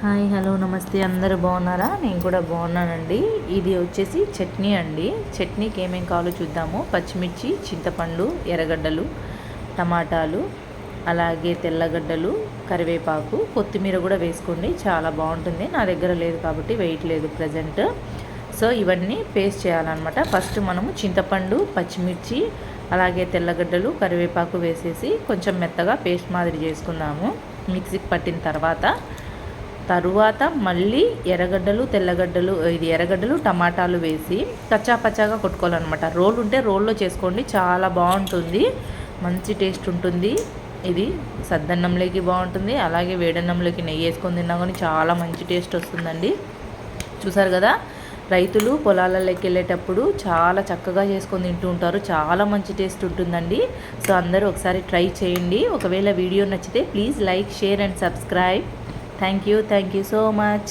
Hi hello నమస్తే అందరూ బాగున్నారా? నేను కూడా బాగున్నానండి. ఇది వచ్చేసి చట్నీ అండి. చట్నీకి ఏమేమి కావాలో చూద్దాము. పచ్చిమిర్చి, చింతపండు, ఎర్రగడ్డలు, టమాటాలు, అలాగే తెల్లగడ్డలు, కరివేపాకు, కొత్తిమీర కూడా వేసుకోండి, చాలా బాగుంటుంది. నా దగ్గర లేదు కాబట్టి వేయట్లేదు ప్రజెంట్. సో ఇవన్నీ పేస్ట్ చేయాలన్నమాట. ఫస్ట్ మనము చింతపండు, పచ్చిమిర్చి, అలాగే తెల్లగడ్డలు, కరివేపాకు వేసేసి కొంచెం మెత్తగా పేస్ట్ మాదిరి చేసుకుందాము. మిక్సీకి పట్టిన తరువాత మళ్ళీ ఎర్రగడ్డలు, తెల్లగడ్డలు, ఎర్రగడ్డలు, టమాటాలు వేసి కచ్చా పచ్చాగా కొట్టుకోవాలన్నమాట. రోల్ ఉంటే రోల్లో చేసుకోండి, చాలా బాగుంటుంది, మంచి టేస్ట్ ఉంటుంది. ఇది సద్దన్నంలోకి బాగుంటుంది, అలాగే వేడన్నంలోకి నెయ్యి వేసుకొని తిన్నా కానీ చాలా మంచి టేస్ట్ వస్తుందండి. చూసారు కదా, రైతులు పొలాలలోకి వెళ్ళేటప్పుడు చాలా చక్కగా చేసుకొని తింటూ ఉంటారు, చాలా మంచి టేస్ట్ ఉంటుందండి. సో అందరూ ఒకసారి ట్రై చేయండి. ఒకవేళ వీడియో నచ్చితే please like, share and subscribe. Thank you so much.